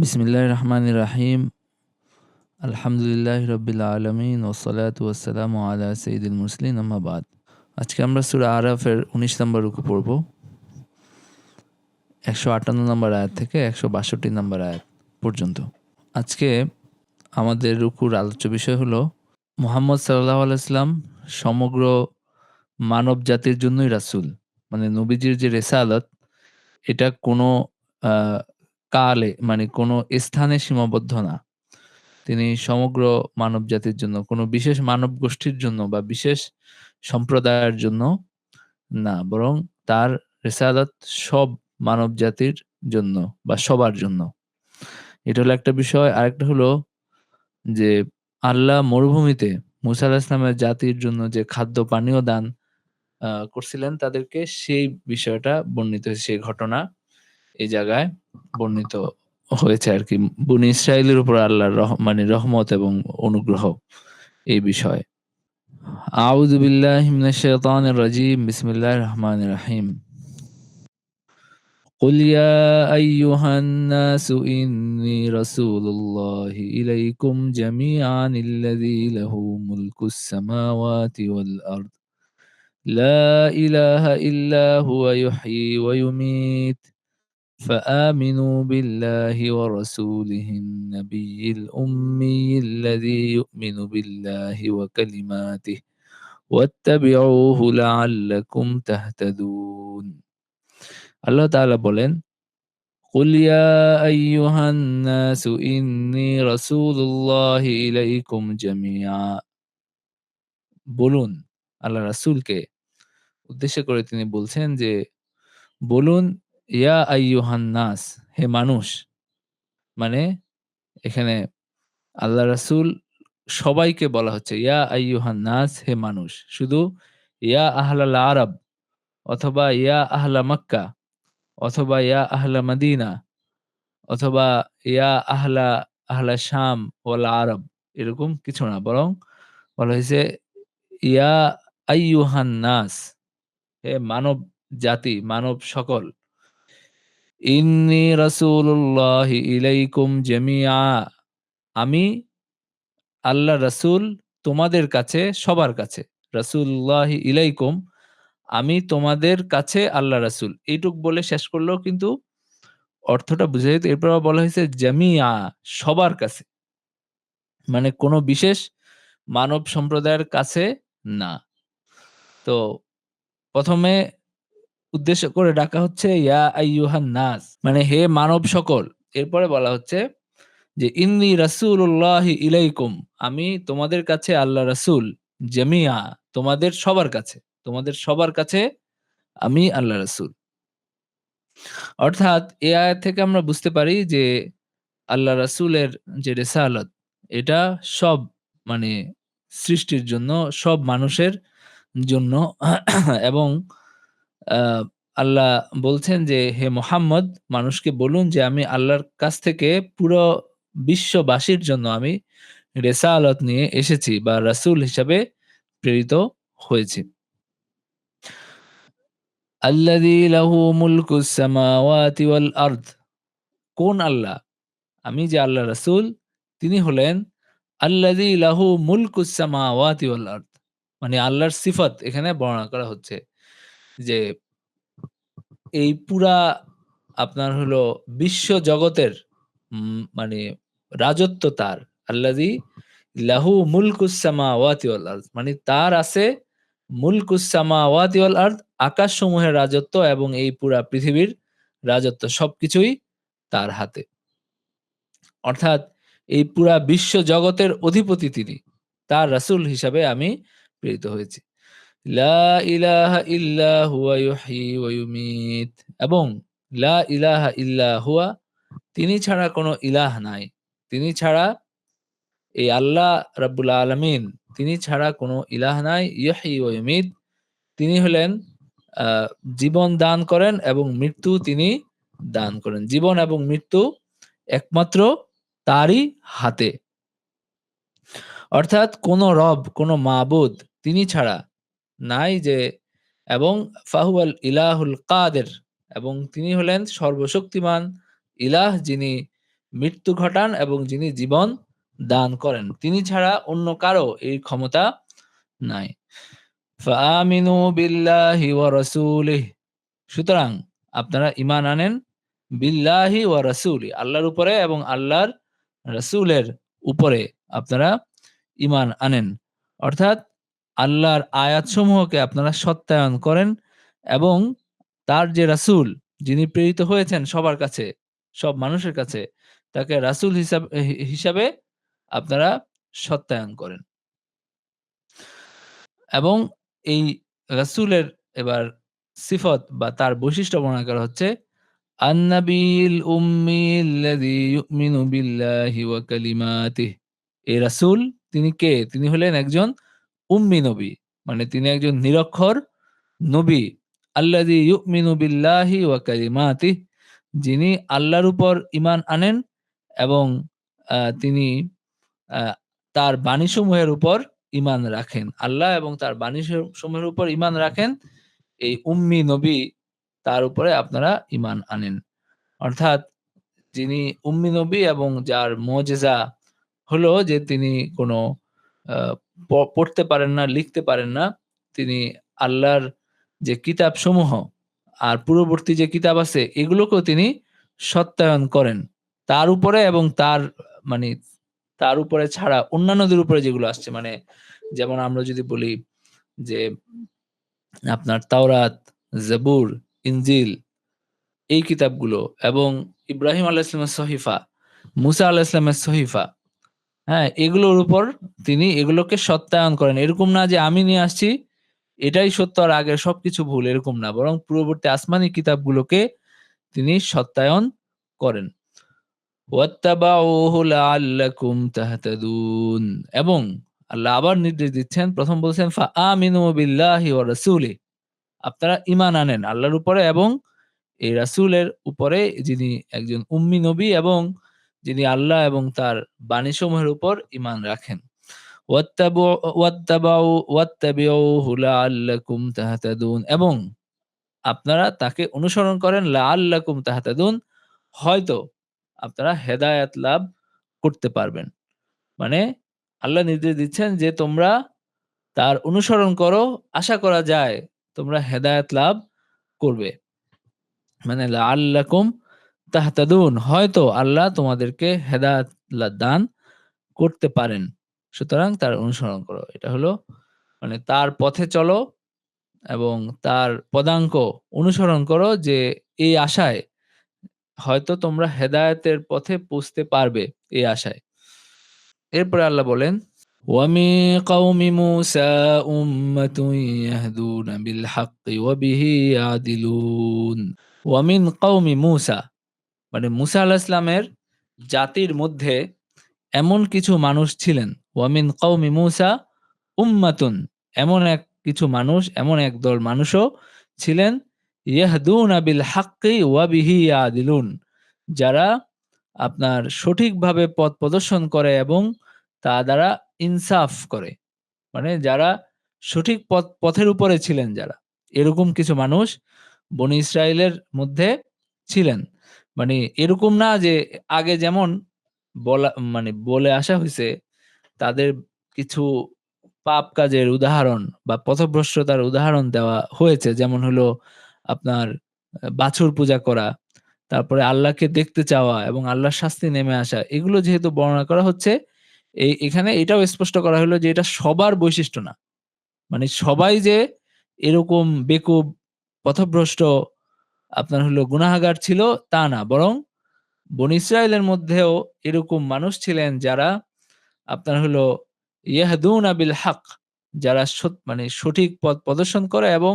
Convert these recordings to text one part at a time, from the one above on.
বিসমিল্লাহির রহমানির রাহিম। আলহামদুলিল্লাহি রাব্বিল আলামিন ওয়াসসালাতু ওয়াসসালামু আলা সাইয়্যিদিল মুরসালিন আম্মা বাদ। আজকে আমরা সূরা আরাফের ১৯ নম্বর রুকু পড়ব। ১৫৮ নম্বর আয়াত থেকে ১৬২ নম্বর আয়াত পর্যন্ত। আজকে আমাদের রুকুর আলোচ্য বিষয় হলো মুহাম্মদ সাল্লাল্লাহু আলাইহি ওয়াসাল্লাম সমগ্র মানব জাতির জন্যই রাসূল। মানে নবীজির যে রিসালাত এটা কোনো আ কালে মানে কোনো স্থানে সীমাবদ্ধ না। তিনি সমগ্র মানবজাতির জন্য, কোনো বিশেষ মানব গোষ্ঠীর জন্য বা বিশেষ সম্প্রদায়ের জন্য না, বরং তার রিসালাত সব মানবজাতির জন্য বা সবার জন্য। এটা হলো একটা বিষয়। আরেকটা হলো যে আল্লাহ মরুভূমিতে মূসা আলাইহিস সালামের জাতির জন্য যে খাদ্য পানীয় দান করছিলেন তাদেরকে, সেই বিষয়টা বর্ণিত হয়েছে, সেই ঘটনা এই জায়গায় বর্ণিত হয়েছে আরকি। বনী ইসরাইলের উপর আল্লাহর মানে রহমত এবং অনুগ্রহ এই বিষয়ে। আউযু বিল্লাহি মিনাশ শাইতানির রাজীম। বিসমিল্লাহির রহমানির রহিম। قل يا أيها الناس إني رسول الله إليكم جميعا الذي له ملك السماوات والأرض لا إله إلا هو يحيي ويميت فآمنوا بالله ورسوله النبي الأمي الذي يؤمن بالله وكلماته واتبعوه لعلكم تهتدون। আল্লাহ তাআলা বলেন, قل يا أيها الناس إني رسول الله إليكم جميعا। বলুন, আল্লাহ রাসূলকে উদ্দেশ্য করে তিনি বলছেন যে, বলুন ইয়া আইয়ুহান নাস, হে মানুষ। মানে এখানে আল্লাহ রাসূল সবাইকে বলা হচ্ছে, ইয়া আইয়ুহান নাস, হে মানুষ। শুধু ইয়া আহলাল আরব অথবা ইয়া আহলা মক্কা অথবা ইয়া আহলা মাদিনা অথবা ইয়া আহলা শাম ওয়াল আরব, এরকম কিছু না। বরং বলা হয়েছে ইয়া আইয়ুহান নাস, হে মানব জাতি, মানব সকল। ইন্নী রাসূলুল্লাহি ইলাইকুম জামিআ, আমি আল্লাহ রাসূল তোমাদের কাছে, সবার কাছে। রাসূলুল্লাহি ইলাইকুম, আমি তোমাদের কাছে আল্লাহ রাসূল। এইটুক বলে শেষ করলেও কিন্তু অর্থটা বুঝা যেত। এরপর আবার বলা হয়েছে জামিআ, সবার কাছে। মানে কোনো বিশেষ মানব সম্প্রদায়ের কাছে না। তো ১ম এ উদ্দেশ্য করে ডাকা হচ্ছে ইয়া আইয়ুহান নাস, মানে হে মানব সকল। এরপরে বলা হচ্ছে যে ইন্নী রাসূলুল্লাহি ইলাইকুম, আমি তোমাদের কাছে আল্লাহ রাসূল, জামিআ, তোমাদের সবার কাছে। তোমাদের সবার কাছে আমি আল্লাহ রাসূল। অর্থাৎ এই আয়াত থেকে আমরা বুঝতে পারি যে আল্লাহ রাসূলের যে রিসালাত এটা সব মানে সৃষ্টির জন্য, সব মানুষের জন্য। এবং আ আল্লাহ বলছেন যে, হে মুহাম্মদ, মানুষকে বলুন যে আমি আল্লাহর কাছ থেকে পুরো বিশ্ববাসীর জন্য আমি রিসালাত নিয়ে এসেছি বা রাসূল হিসাবে প্রেরিত হয়েছি। আল্লাযী লাহু মুলকুস সামাওয়াতি ওয়াল আরদ। কোন আল্লাহ? আমি যে আল্লাহ রাসূল, তিনি হলেন আল্লাযী লাহু মুলকুস সামাওয়াতি ওয়াল আরদ। মানে আল্লাহর সিফাত এখানে বর্ণনা করা হচ্ছে যে এই পুরা আপনার হলো বিশ্ব জগতের মানে রাজত্ব তার। আল্লাযী লাহু মুলকুস সামাওয়াতি ওয়াল আরদ, মানে তার আছে মুলকুস সামাওয়াতি ওয়াল আরদ, আকাশসমূহের রাজত্ব এবং এই পুরা পৃথিবীর রাজত্ব সবকিছুই তার হাতে। অর্থাৎ এই পুরা বিশ্ব জগতের অধিপতি তিনি। তার রাসূল হিসাবে আমি প্রেরিত হয়েছি। লা ইলাহা ইল্লা হুয়া ইউহয়ি ওয়া ইউমিত, এবং লা ইলাহা ইল্লা হুয়া, তিনি ছাড়া কোনো ইলাহ নাই। তিনি ছাড়া, এই আল্লাহ রাব্বুল আলামিন, তিনি ছাড়া কোনো ইলাহ নাই। ইউহয়ি ওয়া ইউমিত, তিনি হলেন আ জীবন দান করেন এবং মৃত্যু তিনি দান করেন। জীবন এবং মৃত্যু একমাত্র তারই হাতে। অর্থাৎ কোনো রব, কোনো মাবুদ তিনি ছাড়া নাই যে, এবং ফাহুয়াল ইলাহুল কাদের, এবং তিনি হলেন সর্বশক্তিমান ইলাহ, যিনি মৃত্যু ঘটান এবং যিনি জীবন দান করেন। তিনি ছাড়া অন্য কারো এই ক্ষমতা নাই। ফাআমিনু বিল্লাহি ওয়া রাসূলিহি, সুতরাং আপনারা ঈমান আনেন বিল্লাহি ওয়া রাসূলি, আল্লাহর উপরে এবং আল্লাহর রাসূলের উপরে আপনারা ঈমান আনেন। অর্থাৎ আল্লাহর আয়াতসমূহকে আপনারা সত্যায়ন করেন এবং তার যে রাসূল যিনি প্রেরিত হয়েছেন সবার কাছে, সব মানুষের কাছে, তাকে রাসূল হিসাবে আপনারা সত্যায়ন করেন। এবং এই রাসূলের এবার সিফত বা তার বৈশিষ্ট্য বর্ণনা করা হচ্ছে, আন-নাবিয়্যুল উম্মিয়্যিল্লাযী ইউমিনু বিল্লাহি ওয়া কালিমাতিহি। এই রাসূল তিনি কে? তিনি হলেন একজন উম্মি নবী। মানে তিনি একজন নিরক্ষর নবী। আল্লাযী ইউমিনু বিল্লাহি ওয়া কালিমাতিহি, যিনি আল্লাহর উপর ঈমান আনেন এবং তিনি আ তার বাণীসমূহের উপর ঈমান রাখেন। আল্লাহ এবং তার বাণীসমূহের উপর ঈমান রাখেন। এই উম্মি নবী তার উপরে আপনারা ঈমান আনেন। অর্থাৎ যিনি উম্মি নবী এবং যার মুজিজা হলো যে তিনি কোনো আ পড়তে পারেন না, লিখতে পারেন না। তিনি আল্লাহর যে কিতাবসমূহ আর পূর্ববর্তী যে কিতাব আছে এগুলোকেও তিনি সত্যায়ন করেন। তার উপরে এবং তার মানে তার উপরে ছাড়া অন্যান্যদের উপরে যেগুলো আসছে, মানে যেমন আমরা যদি বলি যে আপনার তাওরাত, জাবুর, ইনজিল এই কিতাবগুলো এবং ইব্রাহিম আলাইহিস সালামের সহিফা, মুসা আলাইহিস সালামের সহিফা, হ্যাঁ? এগুলোর উপর তিনি এগুলোকে সত্যায়ন করেন। এরকম না যে আমি নিয়ে আসছি এটাই সত্য আর আগের সবকিছু ভুল, এরকম না। বরং পূর্ববর্তী আসমানি কিতাবগুলোকে তিনি সত্যায়ন করেন। ওয়াত্তাবাউহু লাআল্লাকুম তাহতাদুন, এবং আল্লাহ আবার নির্দেশ দিচ্ছেন। ১ম বলছেন ফাআমিনু বিল্লাহি ওয়া রাসূলিহি, আপনারা ঈমান আনেন আল্লাহর উপরে এবং এই রাসূলের উপরে যিনি একজন উম্মি নবী এবং যিনি আল্লাহ এবং তার বাণীসমূহের উপর ঈমান রাখেন। ওয়াত্তাবু ওয়াত্তাবাউ ওয়াত্তাবিউহু লাআল্লাকুম তাহতাদুন, এবং আপনারা তাকে অনুসরণ করেন লাআল্লাকুম তাহতাদুন, হয়তো আপনারা হেদায়েত লাভ করতে পারবেন। মানে আল্লাহ নির্দেশ দিচ্ছেন যে তোমরা তার অনুসরণ করো, আশা করা যায় তোমরা হেদায়েত লাভ করবে। মানে লাআল্লাকুম তাহতাদুন, হয়তো আল্লাহ তোমাদেরকে হেদায়েত দান করতে পারেন। সুতরাং তার অনুসরণ করো। এটা হলো মানে তার পথে চলো এবং তার পদাঙ্ক অনুসরণ করো, যে এই আশায় হয়তো তোমরা হেদায়েতের পথে পৌঁছতে পারবে, এই আশায়। এরপরে আল্লাহ বলেন, وَمِن قَوْمِ مُوسَى أُمَّةٌ يَهْدُونَ بِالْحَقِّ وَبِهِ يَعْدِلُونَ। وَمِن قَوْمِ مُوسَى, মানে মুসা আলাইহিস সালামের জাতির মধ্যে এমন কিছু মানুষ ছিলেন। ওয়ামিন কওমি মূসা উম্মাতুন, এমন এক কিছু মানুষ, এমন একদল মানুষও ছিলেন ইয়াহদুনা বিল হাক্কি ওয়া বিহি ইয়াদিলুন, যারা আপনার সঠিকভাবে পথ প্রদর্শন করে এবং তা দ্বারা ইনসাফ করে। মানে যারা সঠিক পথের উপরে ছিলেন যারা, এরকম কিছু মানুষ বনী ইসরাইলের মধ্যে ছিলেন। মানে এরকম না যে আগে যেমন বলে আসা হইছে তাদের কিছু পাপ কাজের উদাহরণ বা পথভ্রষ্টতার উদাহরণ দেওয়া হয়েছে। যেমন হলো আপনার বাছুর পূজা করা, তারপরে আল্লাহকে দেখতে চাওয়া এবং আল্লাহর শাস্তি নেমে আসা। এগুলো যেহেতু বর্ণনা করা হচ্ছে, এখানে এটাও স্পষ্ট করা হলো যে এটা সবার বৈশিষ্ট্য না। মানে সবাই যে এরকম বেকুব, পথভ্রষ্ট, আপনার হলো গুনাহগার ছিল তা না। বরং বনী ইসরাইলের মধ্যেও এরকম মানুষ ছিলেন যারা আপনার হলো ইয়াহদুনা বিল হক, যারা মানে সঠিক পথ প্রদর্শন করে এবং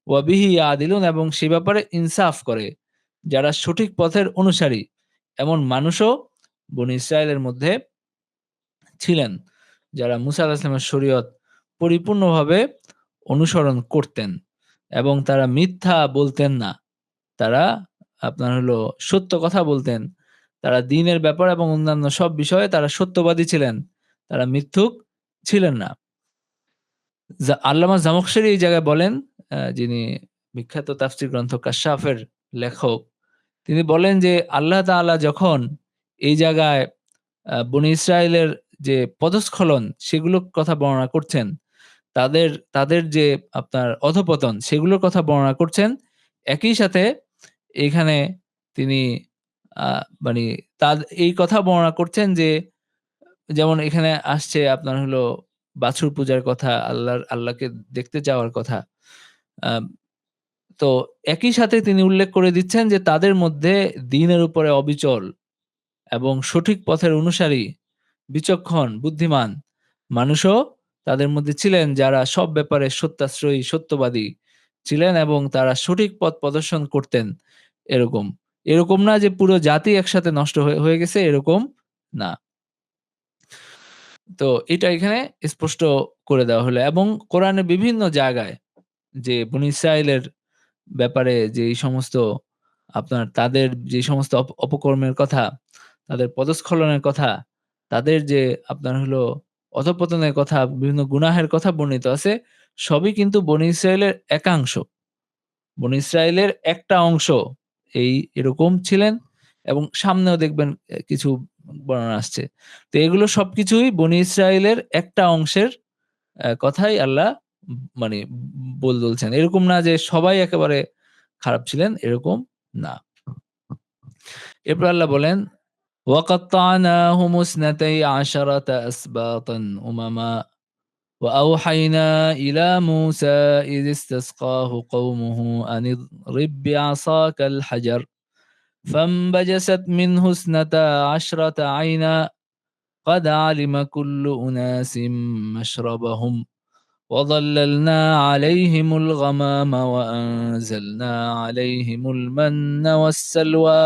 ওয়া বিহি ইয়াদিলুন, এবং সে ব্যাপারে ইনসাফ করে, যারা সঠিক পথের অনুসারী। এমন মানুষও বনী ইসরাইলের মধ্যে ছিলেন, যারা মুসা আলাইহিস সালামের শরীয়ত পরিপূর্ণভাবে অনুসরণ করতেন এবং তারা মিথ্যা বলতেন না। তারা আপনার হলো সত্য কথা বলতেন। তারা দ্বীনের ব্যাপার এবং অন্যান্য সব বিষয়ে তারা সত্যবাদী ছিলেন। তারা মিথ্যুক ছিলেন না। আল্লামা জামখশরী এই জায়গায় বলেন, যিনি বিখ্যাত তাফসীর গ্রন্থ কাশফের লেখক, তিনি বলেন যে আল্লাহ তাআলা যখন এই জায়গায় বনী ইসরাইলের যে পদস্খলন সেগুলোর কথা বর্ণনা করছেন। তাদের তাদের যে আপনার অধঃপতন সেগুলোর কথা বর্ণনা করছেন। একই সাথে এখানে তিনি আ মানি এই কথা বর্ণনা করছেন যে যেমন এখানে আসছে আপনার হলো বাছুর পূজার কথা, আল্লাহকে দেখতে চাওয়ার কথা। আম তো একই সাথে তিনি উল্লেখ করে দিচ্ছেন যে তাদের মধ্যে দ্বীনের উপরে অবিচল এবং সঠিক পথের অনুসারী, বিচক্ষণ, বুদ্ধিমান মানুষও তাদের মধ্যে ছিলেন যারা সব ব্যাপারে সত্যাশ্রয়ী, সত্যবাদী ছিলেন এবং তারা সঠিক পথ প্রদর্শন করতেন এরকম। এরকম না যে পুরো জাতি একসাথে নষ্ট হয়ে গেছে এরকম না। তো এটা এখানে স্পষ্ট করে দেওয়া হলো এবং কোরআনের বিভিন্ন জায়গায় যে বনী ইসরাইলের ব্যাপারে যে এই সমস্ত আপনার তাদের যে সমস্ত অপকর্মের কথা, তাদের পদস্খলনের কথা, তাদের যে আপনার হলো অধঃপতনের কথা, বিভিন্ন গুনাহের কথা বর্ণিত আছে, সবই কিন্তু বনী ইসরাইলের একাংশ। বনী ইসরাইলের একটা অংশ এরকম ছিলেন এবং সামনেও দেখবেন কিছু বর্ণনা আসছে। তো এগুলো সবকিছুই বনী ইসরাইলের একটা অংশের কথাই আল্লাহ মানে বলছেন। এরকম না যে সবাই একেবারে খারাপ ছিলেন, এরকম না। এরপর আল্লাহ বলেন, وَقَطَّعْنَاهُمُ اثْنَتَيْ عَشَرَةَ أَسْبَاطًا أُمَمًا وَأَوْحَيْنَا إِلَى مُوسَىٰ إِذِ اسْتَسْقَاهُ قَوْمُهُ أَنِ اضْرِب بِّعَصَاكَ الْحَجَرَ فَانبَجَسَتْ مِنْهُ اثْنَتَا عَشْرَةَ عَيْنًا قَدْ عَلِمَ كُلُّ أُنَاسٍ مَّشْرَبَهُمْ وَظَلَّلْنَا عَلَيْهِمُ الْغَمَامَ وَأَنزَلْنَا عَلَيْهِمُ الْمَنَّ وَالسَّلْوَىٰ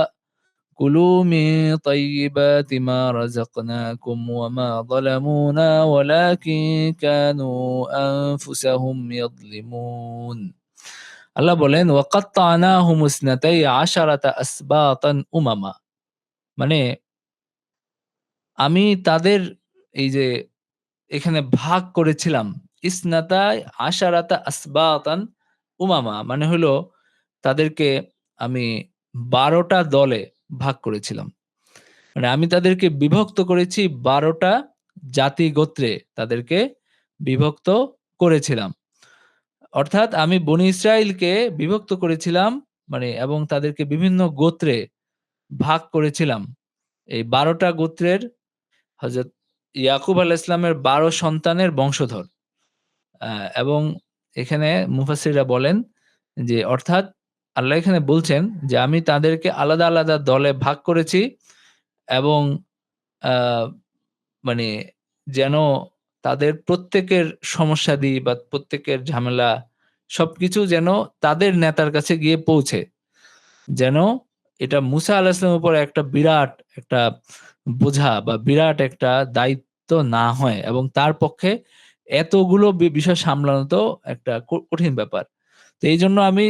كُلُوا مِن طَيِّبَاتِ مَا رَزَقْنَاكُمْ وَمَا ظَلَمُونَا وَلَٰكِن كَانُوا أَنفُسَهُمْ يَظْلِمُونَ আল্লাহ বলেন وَقَطَّعْنَاهُمُ اثْنَتَيْ عَشَرَةَ أَسْبَاطًا أُمَمًا মানে আমি তাদের এই যে এখানে ভাগ করেছিলাম। ইসনাতাই আশারাতা আসবাতান উমামা মানে হলো তাদেরকে আমি ১২ টা দলে ভাগ করেছিলাম। মানে আমি তাদেরকে বিভক্ত করেছি ১২ টা জাতি গোত্রে তাদেরকে বিভক্ত করেছিলাম। অর্থাৎ আমি বনী ইসরাইলকে বিভক্ত করেছিলাম মানে এবং তাদেরকে বিভিন্ন গোত্রে ভাগ করেছিলাম। এই ১২ টা গোত্রের হযরত ইয়াকুব আলাইহিস সালামের ১২ সন্তানের বংশধর। আ এবং এখানে মুফাসসিররা বলেন যে অর্থাৎ আল্লাহ এখানে বলছেন যে আমি তাদেরকে আলাদা, আলাদা দলে ভাগ করেছি এবং আ মানে যেন তাদের প্রত্যেকের সমস্যাদি বা প্রত্যেকের ঝামেলা সবকিছু যেন তাদের নেতার কাছে গিয়ে পৌঁছে। যেন এটা মুসা আলাইহিস সালামের উপর একটা বিরাট একটা বোঝা বা বিরাট একটা দায়িত্ব না হয় এবং তার পক্ষে এতগুলো বিষয় সামলানো তো একটা কঠিন ব্যাপার। তো এইজন্য আমি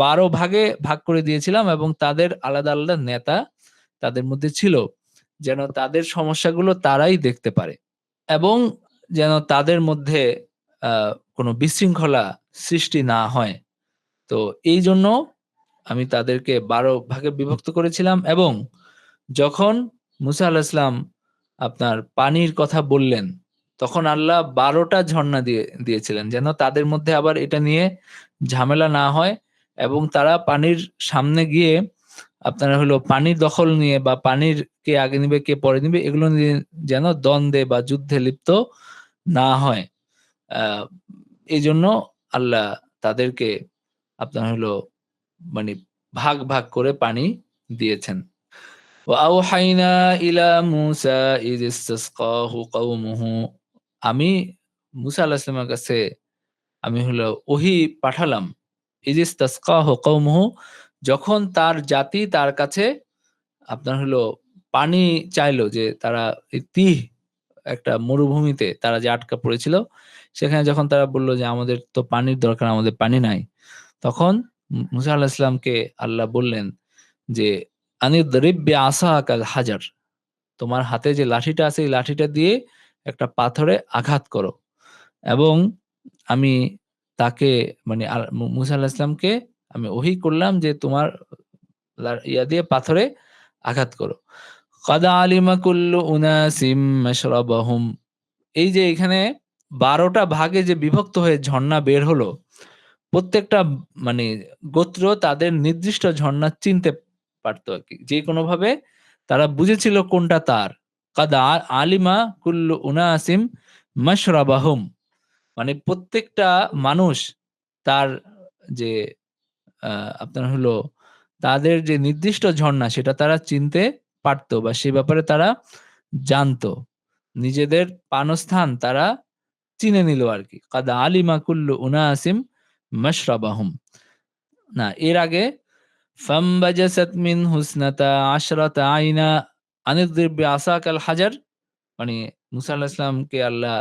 ১২ ভাগে ভাগ করে দিয়েছিলাম এবং তাদের আলাদা, আলাদা নেতা তাদের মধ্যে ছিল। যেন তাদের সমস্যাগুলো তারাই দেখতে পারে। এবং যেন তাদের মধ্যে আ কোনো বিশৃঙ্খলা সৃষ্টি না হয়। তো এইজন্য আমি তাদেরকে ১২ ভাগে বিভক্ত করেছিলাম এবং যখন মুসা আলাইহিস সালাম আপনার পানির কথা বললেন, তখন আল্লাহ ১২ টা ঝর্ণা দিয়েছিলেন। যেন তাদের মধ্যে আবার এটা নিয়ে ঝামেলা না হয় এবং তারা পানির সামনে গিয়ে আপনার হলো পানির দখল নিয়ে বা পানির কে আগে নিবে কে পরে নিবে এগুলো নিয়ে যেন দ্বন্দ্বে বা যুদ্ধে লিপ্ত না হয়। আ এজন্য আল্লাহ তাদেরকে আপনার হলো মানে ভাগ, ভাগ করে পানি দিয়েছেন। وأوحينا إلى موسى إذ استسقاه قومه আমি মুসা আলাইহিস সালামের কাছে আমি হলো ওহী পাঠালাম। ইয ইসতাসকাহু কওমুহু যখন তার জাতি তার কাছে আপনার হলো পানি চাইলো যে তারা এই তিহ একটা মরুভূমিতে তারা যে আটকা পড়েছিল, সেখানে যখন তারা বলল যে আমাদের তো পানির দরকার, আমাদের পানি নাই। তখন মুসা আলাইহিস সালামকে আল্লাহ বললেন যে, "আনিদরিব বিআসাকাল হাজার।" তোমার হাতে যে লাঠিটা আছে এই লাঠিটা দিয়ে একটা পাথরে আঘাত করো। এবং আমি তাকে মানে মুসা আলাইহিস সালামকে আমি ওহী করলাম যে তোমার ইয়া দিয়ে পাথরে আঘাত করো। কাদ আলিমা কুল্লু উনাসিম মাশরাবাহুম। এই যে এখানে ১২ টা ভাগে যে বিভক্ত হয়ে ঝর্ণা বের হলো, প্রত্যেকটা মানে গোত্র তাদের নির্দিষ্ট ঝর্ণা চিনতে পারত আরকি। যেকোনোভাবে তারা বুঝেছিল কোনটা তার। কাদ আলিমা কুল্লু উনাসিম মাশরাবাহুম। মানে প্রত্যেকটা মানুষ তার যে আ আপনার হলো তাদের যে নির্দিষ্ট ঝর্ণা সেটা তারা চিনতে পারত বা সে ব্যাপারে তারা জানতো। নিজেদের পানস্থান তারা চিনে নিল আরকি। কাদ আলিমা কুল্লু উনাসিম মাশরাবাহুম। না, এর আগে ফামবাজাসাত মিন হুসনাতা আশরাতা আইনা আনিদরিব বিআসাকাল হাজার, মানে মুসা আলাইহিস সালামকে আল্লাহ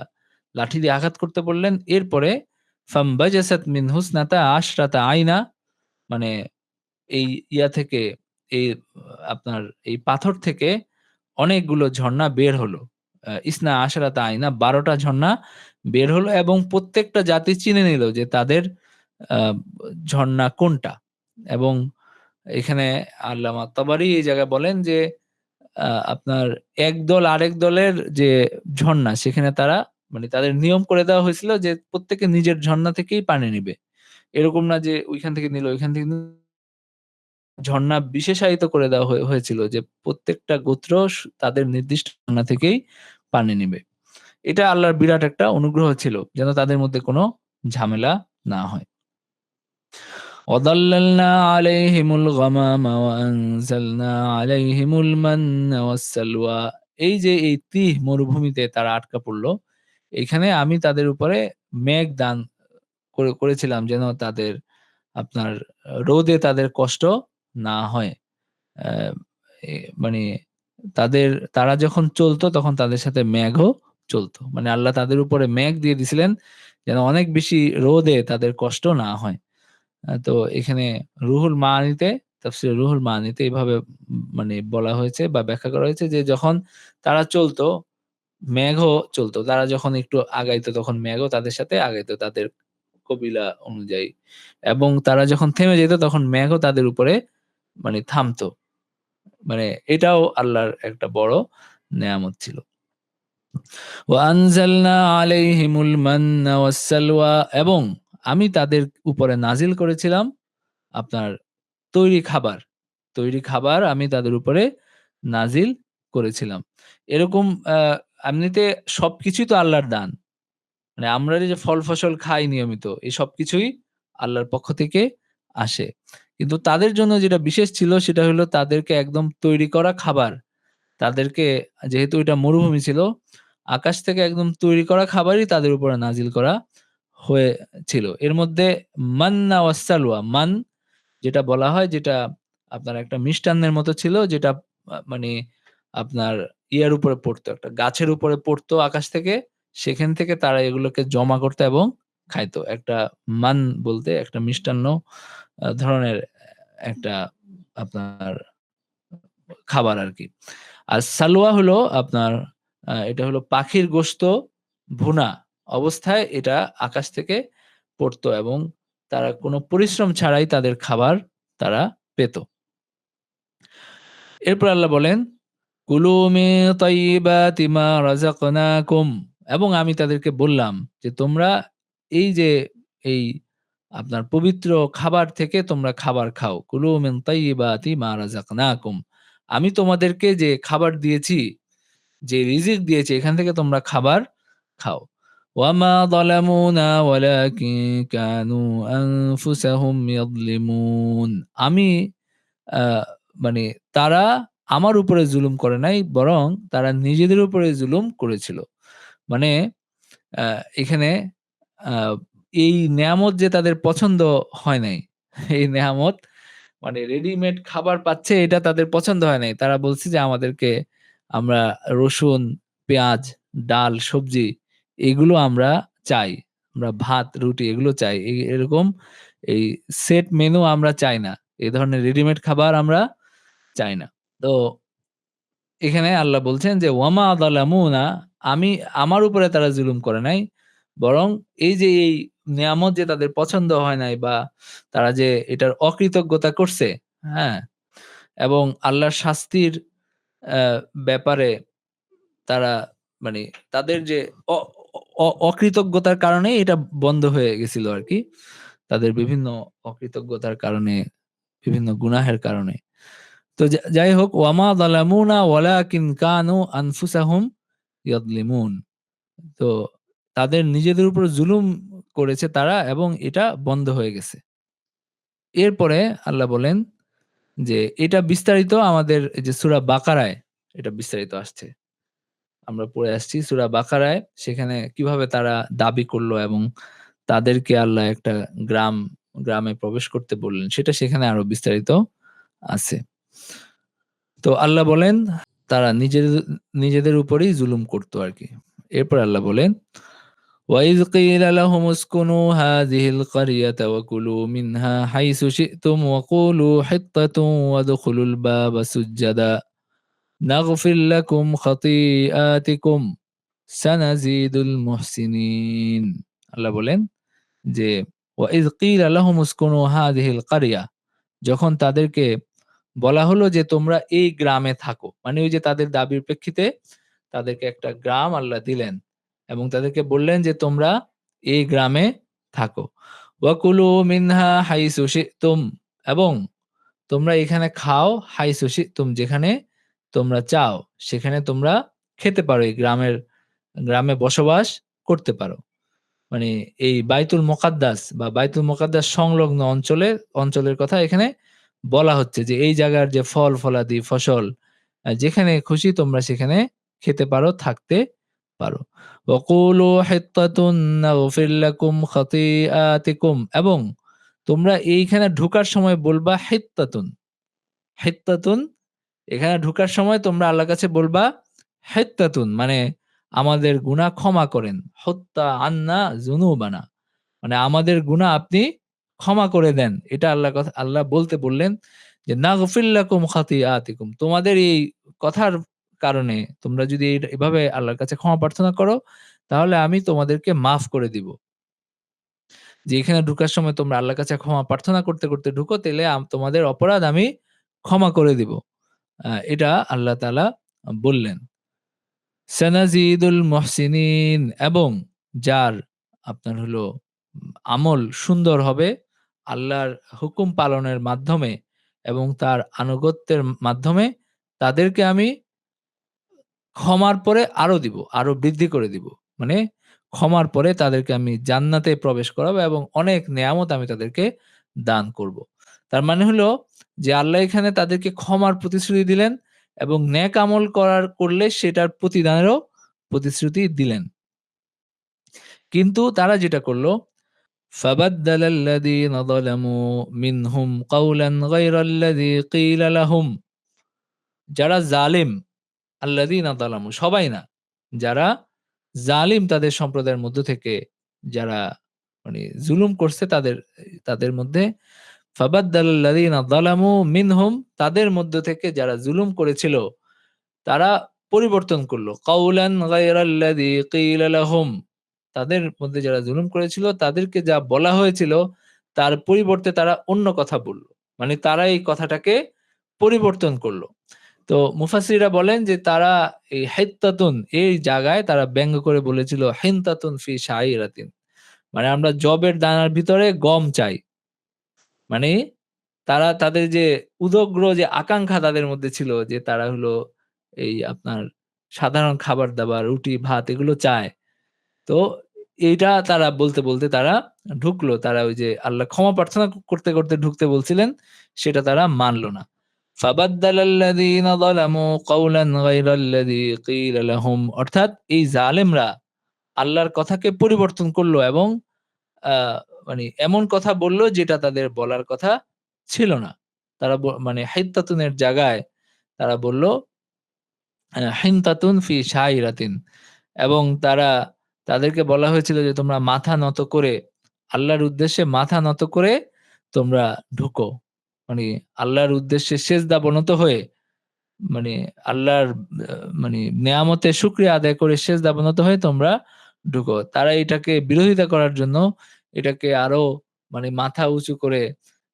লাঠি দিয়ে আঘাত করতে বললেন। এরপরে ফামবাজাসাত মিন হুসনাতা আশরাতা আইনা, মানে এই থেকে এই আপনার এই পাথর থেকে অনেকগুলো ঝর্ণা বের হলো। ইসনা আশারাতা আইনা, ১২ টা ঝর্ণা বের হলো এবং প্রত্যেকটা জাতি চিনে নিল যে তাদের আ ঝর্ণা কোনটা। এবং এখানে আল্লামা তাবারি এই জায়গায় বলেন যে আপনার একদল আরেক দলের যে ঝর্ণা সেখানে তারা মানে তাদের নিয়ম করে দেওয়া হয়েছিল যে প্রত্যেকে নিজের ঝর্ণা থেকেই পানি নিবে। এরকম না যে ঐখান থেকে নিল, ঐখান থেকে ঝর্ণা বিশেষায়িত করে দেওয়া হয়েছিল যে প্রত্যেকটা গোত্র তাদের নির্দিষ্ট ঝর্ণা থেকেই পানি নিবে। এটা আল্লাহর বিরাট একটা অনুগ্রহ ছিল যেন তাদের মধ্যে কোনো ঝামেলা না হয়। وَظَلَّلْنَا عَلَيْهِمُ الْغَمَامَ وَأَنزَلْنَا عَلَيْهِمُ الْمَنَّ وَالسَّلْوَىٰ। এই যে এই তিহ মরুভূমিতে তারা আটকা পড়ল, এখানে আমি তাদের উপরে মেঘ দান করেছিলাম যেন তাদের আপনার রোদে তাদের কষ্ট না হয়। অ্যা এ মানে তাদের তারা যখন চলত তখন তাদের সাথে মেঘও চলত। মানে আল্লাহ তাদের উপরে মেঘ দিয়ে দিছিলেন যেন অনেক বেশি রোদে তাদের কষ্ট না হয়। তো এখানে রুহুল মাআনিতে, তাফসিরে রুহুল মাআনিতে এভাবে মানে বলা হয়েছে বা ব্যাখ্যা করা হয়েছে যে যখন তারা চলত, মেঘও চলত। তারা যখন একটু আগাইতো তখন মেঘও তাদের সাথে আগাইতো তাদের কবিলা অনুযায়ী। এবং তারা যখন থেমে যেত তখন মেঘও তাদের উপরে মানে থামতো। মানে এটাও আল্লাহর একটা বড় নেয়ামত ছিল। ওয়ানজালনা আলাইহিমুল মান্না ওয়াসসালওয়া, এবং আমি তাদের উপরে নাজিল করেছিলাম আপনার তৈরি খাবার। তৈরি খাবার আমি তাদের উপরে নাজিল করেছিলাম। এরকম এমনিতে সবকিছুই তো আল্লাহর দান। মানে আমরা এই যে ফল-ফসল খাই নিয়মিত, এই সবকিছুই আল্লাহর পক্ষ থেকে আসে। কিন্তু তাদের জন্য যেটা বিশেষ ছিল সেটা হলো তাদেরকে একদম তৈরি করা খাবার। তাদেরকে যেহেতু এটা মরুভূমি ছিল, আকাশ থেকে একদম তৈরি করা খাবারই তাদের উপরে নাজিল করা হয়েছিল। এর মধ্যে মান্না ওয়াসসালওয়া, যেটা বলা হয়, যেটা আপনার একটা মিষ্টান্নের মতো ছিল, যেটা মানে আপনার ইয়ার উপরে পড়তো, একটা গাছের উপরে পড়তো আকাশ থেকে। সেখান থেকে তারা এগুলোকে জমা করতো এবং খাইতো। একটা মান বলতে একটা মিষ্টান্ন ধরনের একটা আপনার খাবার আরকি। আর সালোয়া হলো আপনার এটা হলো পাখির গোশত ভুনা অবস্থায় এটা আকাশ থেকে পড়তো এবং তারা কোনো পরিশ্রম ছাড়াই তাদের খাবার তারা পেত। এরপর আল্লাহ বলেন, কুলু মিন তাইয়্যিবাতি মা রাযাকনাকুম, এবং আমি তাদেরকে বললাম যে তোমরা এই যে এই আপনার পবিত্র খাবার থেকে তোমরা খাবার খাও। কুলু মিন তাইয়্যিবাতি মা রাযাকনাকুম। আমি তোমাদেরকে যে খাবার দিয়েছি, যে রিজিক দিয়েছি এখান থেকে তোমরা খাবার খাও। ওয়ামা যালামুনা ওয়ালাকিন কানু আনফুসাহুম ইয়াযলিমুন। আমি আ মানে তারা আমার উপরে জুলুম করে নাই, বরং তারা নিজেদের উপরে জুলুম করেছিল। মানে আ এখানে আ এই নেয়ামত যে তাদের পছন্দ হয় নাই। এই নেয়ামত মানে রেডিমেড খাবার পাচ্ছে এটা তাদের পছন্দ হয় নাই। তারা বলছে যে আমাদেরকে আমরা রসুন, পেঁয়াজ, ডাল, সবজি এগুলো আমরা চাই। আমরা ভাত, রুটি এগুলো চাই। এরকম এই সেট মেনু আমরা চাই না। এ ধরনের রেডিমেড খাবার আমরা চাই না। তো এখানে আল্লাহ বলছেন যে, "ওয়ামা যালামুনা", আমি আমার উপরে তারা জুলুম করে নাই। বরং এই যে এই নিয়ামত যে তাদের পছন্দ হয় নাই বা তারা যে এটার অকৃতজ্ঞতা করছে, হ্যাঁ? এবং আল্লাহর শাস্তির অ্যা ব্যাপারে তারা মানে তাদের যে অ অকৃতজ্ঞতার কারণে এটা বন্ধ হয়ে গেছিল আরকি। তাদের বিভিন্ন অকৃতজ্ঞতার কারণে, বিভিন্ন গুনাহের কারণে। তো যাই হোক ওয়ামা যালামুনা ওয়ালাকিন কানু আনফুসাহুম ইয়াদলিমুন। তো তাদের নিজেদের উপর জুলুম করেছে তারা এবং এটা বন্ধ হয়ে গেছে। এরপরে আল্লাহ বলেন যে এটা বিস্তারিত আমাদের এই যে সূরা বাকারায় এটা বিস্তারিত আসছে। আমরা পড়ে আসছি সূরা বাকারায় সেখানে কিভাবে তারা দাবি করল এবং তাদেরকে আল্লাহ একটা গ্রামে প্রবেশ করতে বললেন সেটা সেখানে আরো বিস্তারিত আছে। তো আল্লাহ বলেন তারা নিজেদের উপরেই জুলুম করত আরকি। এরপর আল্লাহ বলেন وَإِذْ قِيلَ لَهُمُ اسْكُنُوا هَٰذِهِ الْقَرْيَةَ وَكُلُوا مِنْهَا حَيْثُ شِئْتُمْ وَقُولُوا حِطَّةٌ وَادْخُلُوا الْبَابَ سُجَّدًا نَغْفِرْ لَكُمْ خَطِيئَاتِكُمْ সানাজিদুল মুহসিনিন। আল্লাহ বলেন যে ওয়াইজ কিলা লাহুম উসকুনু হাযিহিল কারিয়া যখন তাদেরকে বলা হলো যে তোমরা এই গ্রামে থাকো। মানে ওই যে তাদের দাবির প্রেক্ষিতে তাদেরকে একটা গ্রাম আল্লাহ দিলেন এবং তাদেরকে বললেন যে তোমরা এই গ্রামে থাকো। ওয়াকুলু মিনহা হাইসু শি'তুম এবং তোমরা এখানে খাও হাইসু শি'তুম যেখানে তোমরা চাও সেখানে তোমরা খেতে পারো এই গ্রামে বসবাস করতে পারো। মানে এই বাইতুল মোকাদ্দাস বা বাইতুল মোকাদ্দাস সংলগ্ন অঞ্চলের কথা এখানে বলা হচ্ছে যে এই জায়গার যে ফল-ফলাদি ফসল যেখানে খুশি তোমরা সেখানে খেতে পারো, থাকতে পারো। ওয়াকুলু হিত্তাতুন নাগফির লাকুম খাতিআতিকুম এবং তোমরা এইখানে ঢোকার সময় বলবা হিত্তাতুন। হিত্তাতুন এখানে ঢোকার সময় তোমরা আল্লাহর কাছে বলবা হেত্তাতুন মানে আমাদের গুনাহ ক্ষমা করেন। হত্তা আন্না যুনুবানা মানে আমাদের গুনাহ আপনি ক্ষমা করে দেন। এটা আল্লাহ বলতে বললেন যে নাগফির লাকুম খাতিআতিকুম তোমাদের এই কথার কারণে তোমরা যদি এভাবে আল্লাহর কাছে ক্ষমা প্রার্থনা করো তাহলে আমি তোমাদেরকে মাফ করে দিব। যে এখানে ঢোকার সময় তোমরা আল্লাহর কাছে ক্ষমা প্রার্থনা করতে ঢুকো তাইলে তোমাদের অপরাধ আমি ক্ষমা করে দিব। এটা আল্লাহ তাআলা বললেন। সানাজিদুল মুহসিনিন এবং যার আপনার হলো আমল সুন্দর হবে আল্লাহর হুকুম পালনের মাধ্যমে এবং তার আনুগত্যের মাধ্যমে তাদেরকে আমি ক্ষমার পরে আরো দিব, আরো বৃদ্ধি করে দিব। মানে ক্ষমার পরে তাদেরকে আমি জান্নাতে প্রবেশ করাবো এবং অনেক নেয়ামত আমি তাদেরকে দান করব। তার মানে হলো যে আল্লাহ এখানে তাদেরকে ক্ষমার প্রতিশ্রুতি দিলেন এবং নেক আমল করলে সেটার প্রতিদানেরও প্রতিশ্রুতি দিলেন। কিন্তু তারা যেটা করল فَبَدَّلَ الَّذِينَ ظَلَمُوا مِنْهُمْ قَوْلًا غَيْرَ الَّذِي قِيلَ لَهُمْ যারা জালিম আল্লাযীনা যালামু সবাই না। যারা জালিম তাদের সম্প্রদায়ের মধ্য থেকে যারা মানে জুলুম করছে তাদের মধ্যে ফাবাদ্দালাল্লাযীনা যালামু মিনহুম তাদের মধ্য থেকে যারা জুলুম করেছিল তারা পরিবর্তন করল। কাওলান গায়রাল্লাযী কিলা লাহুম তাদের মধ্যে যারা জুলুম করেছিল তাদেরকে যা বলা হয়েছিল তার পরিবর্তে তারা অন্য কথা বলল। মানে তারা এই কথাটাকে পরিবর্তন করল। তো মুফাসসিররা বলেন যে তারা এই হিত্তাতুন এই জায়গায় তারা ব্যঙ্গ করে বলেছিল হিনতাতুন ফি শাইরাতিন। মানে আমরা যবের দানার ভিতরে গম চাই। মানে তারা তাদের যে উদগ্র যে আকাঙ্খা তাদের মধ্যে ছিল যে তারা হলো এই আপনার সাধারণ খাবার-দাবার, রুটি, ভাত এগুলো চায়। তো এইটা তারা বলতে তারা ঢুকলো। তারা ওই যে আল্লাহ ক্ষমা প্রার্থনা করতে ঢুকতে বলছিলেন, সেটা তারা মানল না। ফাবাদ্দালাল্লাযীনা যালামু কাওলান গায়রাল্লাযী কিলা লাহুম অর্থাৎ এই জালেমরা আল্লাহর কথাকে পরিবর্তন করলো এবং আ মানে এমন কথা বলল যেটা তাদের বলার কথা ছিল না। তারা মানে হিত্তাতুনের জায়গায় তারা বলল হিনতাতুন ফি শাইরাতিন এবং তাদেরকে বলা হয়েছিল যে তোমরা মাথা নত করে আল্লাহর উদ্দেশ্যে মাথা নত করে তোমরা ঢুকো। মানে আল্লাহর উদ্দেশ্যে সেজদাবনত হয়ে মানে আল্লাহর মানে নেয়ামতের শুকরিয়া আদায় করে সেজদাবনত হয়ে তোমরা ঢুকো। তারা এটাকে বিরোধিতা করার জন্য এটাকে আরো মানে মাথা উঁচু করে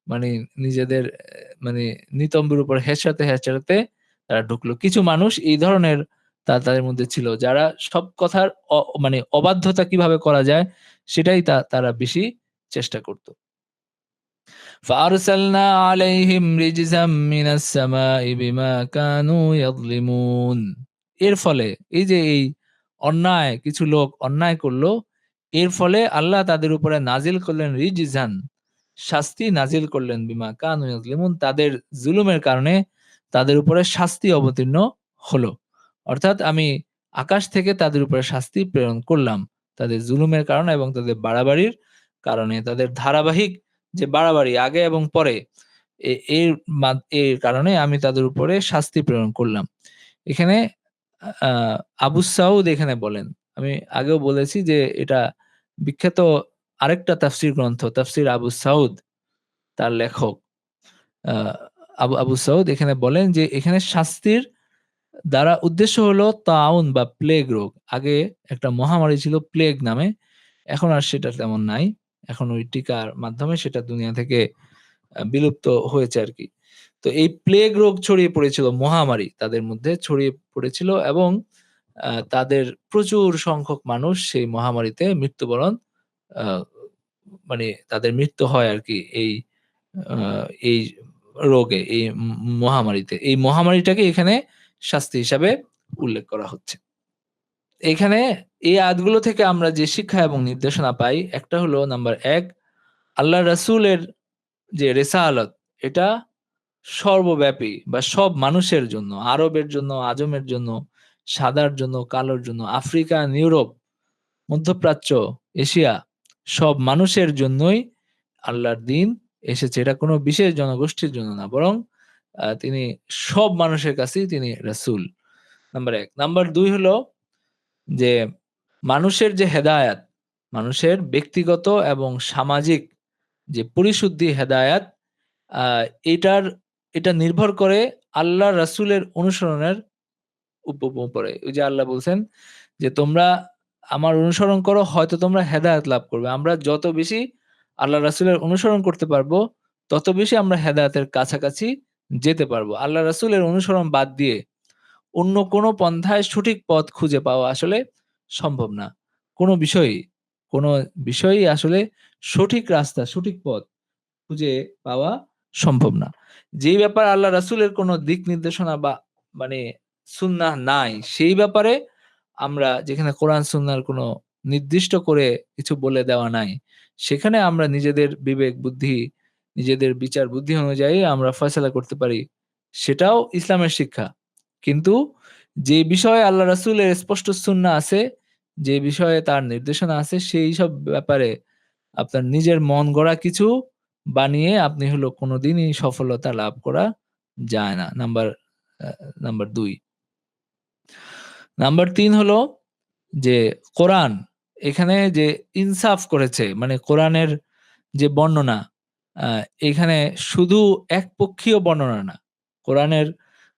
মানে নিজেদের মানে নিতম্বের উপর হেঁচড়াতে তারা ঢুকলো। কিছু মানুষ এই ধরনের তাদের মধ্যে ছিল যারা সব কথার মানে অবাধ্যতা কিভাবে করা যায় সেটাই তারা বেশি চেষ্টা করত। فأرسلنا عليهم رجزا من السماء بما كانوا يظلمون। এর ফলে এই যে এই অন্যায় কিছু লোক অন্যায় করলো, এর ফলে আল্লাহ তাদের উপরে নাজিল করলেন রিজজান, শাস্তি নাজিল করলেন বিমা কানু ইয়াজলিমুন, তাদের জুলুমের কারণে তাদের উপরে শাস্তি অবতীর্ণ হলো। অর্থাৎ আমি আকাশ থেকে তাদের উপরে শাস্তি প্রেরণ করলাম তাদের জুলুমের কারণে এবং তাদের বাড়াবাড়ির কারণে, তাদের ধারাবাহিক যে বাড়াবাড়ি আগে এবং পরে এর এর কারণে আমি তাদের উপরে শাস্তি প্রেরণ করলাম। এখানে আ আবু সাউদ এখানে বলেন। আমি আগেও বলেছি যে এটা বিখ্যাত আরেকটা তাফসীর গ্রন্থ, তাফসীর আবু সাউদ, তার লেখক আ আবু সাউদ এখানে বলেন যে এখানে শাস্তির দ্বারা উদ্দেশ্য হলো তাউন বা প্লেগ রোগ। আগে একটা মহামারী ছিল প্লেগ নামে। এখন আর সেটা তেমন নাই। এখন ওই টিকার মাধ্যমে সেটা দুনিয়া থেকে বিলুপ্ত হয়েছে আরকি। তো এই প্লেগ রোগ ছড়িয়ে পড়েছিল, মহামারী তাদের মধ্যে ছড়িয়ে পড়েছিল এবং তাদের প্রচুর সংখ্যক মানুষ সেই মহামারীতে মৃত্যুবরণ আ মানে তাদের মৃত্যু হয় আরকি আ এই রোগে, এই মহামারীতে। এই মহামারীটাকে এখানে শাস্তি হিসাবে উল্লেখ করা হচ্ছে। এখানে এই আয়াতগুলো থেকে আমরা যে শিক্ষা এবং নির্দেশনা পাই, একটা হলো নাম্বার ১, আল্লাহর রাসূলের যে রিসালাত এটা সর্বব্যাপী বা সব মানুষের জন্য, আরবের জন্য, আজমের জন্য, সাদার জন্য, কালোর জন্য, আফ্রিকান, ইউরোপ, মধ্যপ্রাচ্য, এশিয়া সব মানুষের জন্যই আল্লাহর দ্বীন এসেছে। এটা কোনো বিশেষ জনগোষ্ঠীর জন্য না। বরং তিনি সব মানুষের কাছেই তিনি রাসূল। নাম্বার ১। নাম্বার ২ হলো যে মানুষের যে হেদায়াত, মানুষের ব্যক্তিগত এবং সামাজিক যে পরিশুদ্ধি হেদায়াত আ এটার এটা নির্ভর করে আল্লাহর রাসূলের অনুসরণের উপরে। ওই যে আল্লাহ বলছেন যে, "তোমরা আমার অনুসরণ করো হয়তো তোমরা হেদায়েত লাভ করবে।" আমরা যত বেশি আল্লাহ রাসূলের অনুসরণ করতে পারবো, তত বেশি আমরা হেদায়েতের কাছাকাছি যেতে পারবো। আল্লাহ রাসূলের অনুসরণ বাদ দিয়ে অন্য কোনো পন্থায় সঠিক পথ খুঁজে পাওয়া আসলে সম্ভব না। কোনো বিষয়েই, কোনো বিষয়েই আসলে সঠিক রাস্তা, সঠিক পথ খুঁজে পাওয়া সম্ভব না। যেই ব্যাপারে আল্লাহ রাসূলের কোনো দিক নির্দেশনা বা মানে সুন্নাহ নাই, সেই ব্যাপারে আমরা যেখানে কোরআন সুন্নাহর কোনো নির্দিষ্ট করে কিছু বলে দেওয়া নাই, সেখানে আমরা নিজেদের বিবেক বুদ্ধি, নিজেদের বিচার বুদ্ধি অনুযায়ী আমরা ফয়সালা করতে পারি। সেটাও ইসলামের শিক্ষা। কিন্তু যে বিষয়ে আল্লাহ রাসূলের স্পষ্ট সুন্নাহ আছে, যে বিষয়ে তার নির্দেশনা আছে, সেই সব ব্যাপারে আপনার নিজের মন গড়া কিছু বানিয়ে আপনি হলো কোনদিনই সফলতা লাভ করা যায় না। আ নাম্বার ২। নাম্বার ৩ হলো যে কোরআন এখানে যে ইনসাফ করেছে, মানে কোরআনের যে বর্ণনা আ এখানে শুধু একপক্ষীয় বর্ণনা না। কোরআনের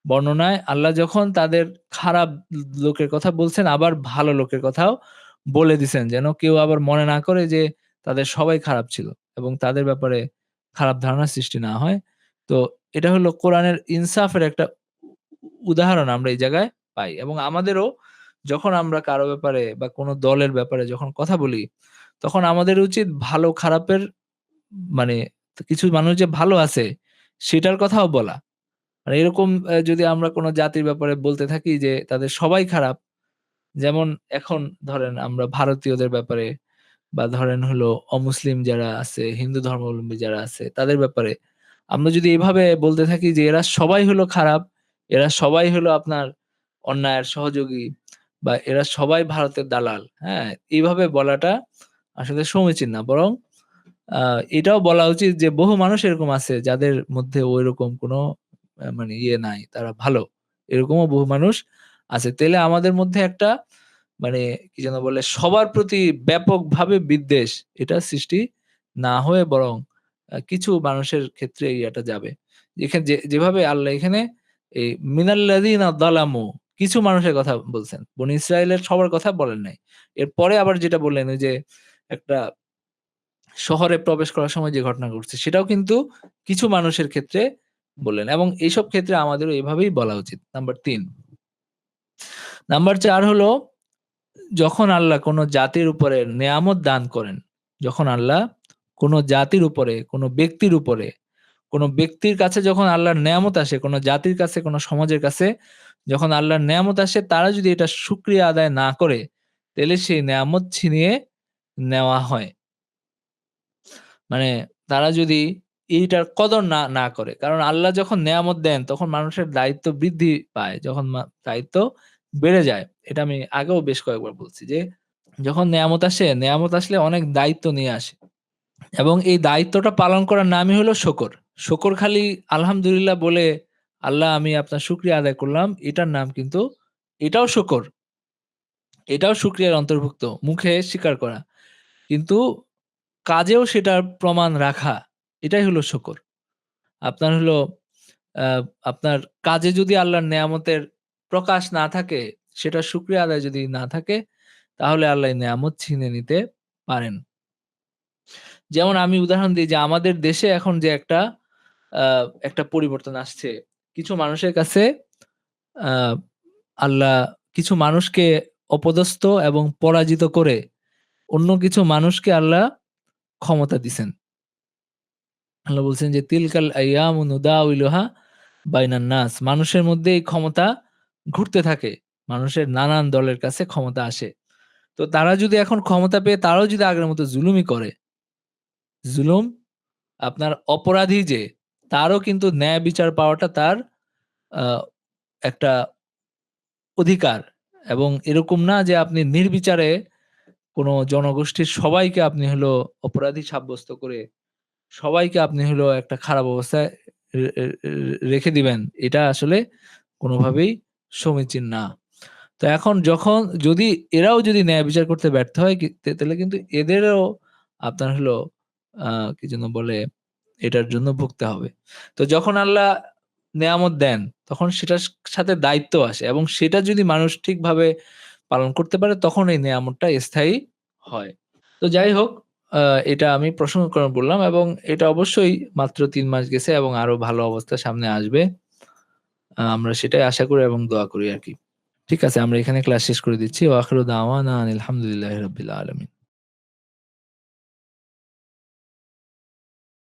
বর্ণনায় আল্লাহ যখন তাদের খারাপ লোকের কথা বলছেন, আবার ভালো লোকের কথাও বলে দিছেন। যেন কেউ আবার মনে না করে যে তাদের সবাই খারাপ ছিল এবং তাদের ব্যাপারে খারাপ ধারণা সৃষ্টি না হয়। তো এটা হলো কোরআনের ইনসাফের একটা উদাহরণ আমরা এই জায়গায় পাই এবং আমাদেরও যখন আমরা কারো ব্যাপারে বা কোনো দলের ব্যাপারে যখন কথা বলি, তখন আমাদের উচিত ভালো খারাপের মানে কিছু মানুষ যে ভালো আছে সেটার কথাও বলা। মানে এরকম যদি আমরা কোনো জাতির ব্যাপারে বলতে থাকি যে তাদের সবাই খারাপ, যেমন এখন ধরেন আমরা ভারতীয়দের ব্যাপারে বা ধরেন হলো অমুসলিম যারা আছে, হিন্দু ধর্মাবলম্বী যারা আছে তাদের ব্যাপারে আমরা যদি এভাবে বলতে থাকি যে এরা সবাই হলো খারাপ, এরা সবাই হলো আপনার অন্যায়ের সহযোগী বা এরা সবাই ভারতের দালাল, হ্যাঁ? এইভাবে বলাটা আসলে সমীচীন না। বরং আ এটাও বলা উচিত যে বহু মানুষ এরকম আছে যাদের মধ্যে ঐরকম কোনো মানে ইয়ে নাই, তারা ভালো। এরকমও বহু মানুষ আছে। তাইলে আমাদের মধ্যে একটা মানে কি যেন বলে সবার প্রতি ব্যাপকভাবে বিদ্বেষ এটা সৃষ্টি না হয়ে বরং কিছু মানুষের ক্ষেত্রে এই এটা যাবে। যেভাবে আল্লাহ এখানে এই মিনাল্লাযিনা যালামু কিছু মানুষের কথা বলছেন। বনী ইসরাইলের সবার কথা বলেন নাই। এরপরে আবার যেটা বললেন ওই যে একটা শহরে প্রবেশ করার সময় যে ঘটনা ঘটছে সেটাও কিন্তু কিছু মানুষের ক্ষেত্রে বললেন এবং এইসব ক্ষেত্রে আমাদেরও এভাবেই বলা উচিত। নাম্বার ৩। নাম্বার ৪ হলো যখন আল্লাহ কোন জাতির উপরে নেয়ামত দান করেন, যখন আল্লাহ কোন জাতির উপরে, কোন ব্যক্তির উপরে, কোন ব্যক্তির কাছে যখন আল্লাহর নেয়ামত আসে, কোন জাতির কাছে, কোন সমাজের কাছে যখন আল্লাহর নেয়ামত আসে তারা যদি এটা শুকরিয়া আদায় না করে, তাইলে সেই নেয়ামত ছিনিয়ে নেওয়া হয়। মানে তারা যদি এইটার কদর না করে। কারণ আল্লাহ যখন নেয়ামত দেন তখন মানুষের দায়িত্ব বৃদ্ধি পায়। যখন দায়িত্ব বেড়ে যায়। এটা আমি আগেও বেশ কয়েকবার বলছি যে যখন নেয়ামত আসে, নেয়ামত আসলে অনেক দায়িত্ব নিয়ে আসে। এবং এই দায়িত্বটা পালন করার নামই হলো শকর। শকর খালি আলহামদুলিল্লাহ বলে, আল্লাহ আমি আপনার শুকরিয়া আদায় করলাম। এটার নাম কিন্তু এটাও শকর। এটাও শুকরিয়ার অন্তর্ভুক্ত। মুখে স্বীকার করা। কিন্তু কাজেও সেটার প্রমাণ রাখা। এটাই হলো শকর। আপনার হলো আ আপনার কাজে যদি আল্লাহর নেয়ামতের প্রকাশ না থাকে, সেটার শুকরিয়া আদায় যদি না থাকে, তাহলে আল্লাহ এই নেয়ামত ছিনে নিতে পারেন। যেমন আমি উদাহরণ দিই যে আমাদের দেশে এখন যে আ একটা পরিবর্তন আসছে। কিছু মানুষের কাছে আ আল্লাহ কিছু মানুষকে অপদস্থ এবং পরাজিত করে অন্য কিছু মানুষকে আল্লাহ ক্ষমতা দিছেন। আল্লাহ বলছেন যে, "তিলকাল আইয়ামু নুদাউিলুহা বাইনান নাস।" মানুষের মধ্যে এই ক্ষমতা ঘুরতে থাকে। মানুষের নানান দলের কাছে ক্ষমতা আসে। তো তারা যদি এখন ক্ষমতা পেয়ে তারাও যদি আগের মতো জুলুমই করে, জুলুম আপনার অপরাধী যে তারও কিন্তু ন্যায় বিচার পাওয়াটা তার আ একটা অধিকার এবং এরকম না যে আপনি নির্বিচারে কোন জনগোষ্ঠীর সবাইকে আপনি হলো অপরাধী সাব্যস্ত করে সবাইকে আপনি হলো একটা খারাপ অবস্থায় রে রে রেখে দিবেন। এটা আসলে কোনোভাবেই সমীচীন না। তো এখন যখন যদি এরাও যদি ন্যায় বিচার করতে ব্যর্থ হয় তাহলে কিন্তু এদেরও আপনার হলো আ কি যেন বলে? এটার জন্য ভুগতে হবে। তো যখন আল্লাহ নেয়ামত দেন, তখন সেটার সাথে দায়িত্ব আসে এবং সেটা যদি মানুষ ঠিকভাবে পালন করতে পারে, তখন এই নেয়ামতটা স্থায়ী হয়। তো যাই হোক, আ এটা আমি প্রসঙ্গক্রমে বললাম এবং এটা অবশ্যই মাত্র ৩ মাস গেছে এবং আরো ভালো অবস্থা সামনে আসবে। আমরা সেটাই আশা করি এবং দোয়া করি আরকি। ঠিক আছে, আমরা এখানে ক্লাস শেষ করে দিচ্ছি। ওয়া আখিরু দাওয়ানা আনিল হামদুলিল্লাহি রাব্বিল আলামিন।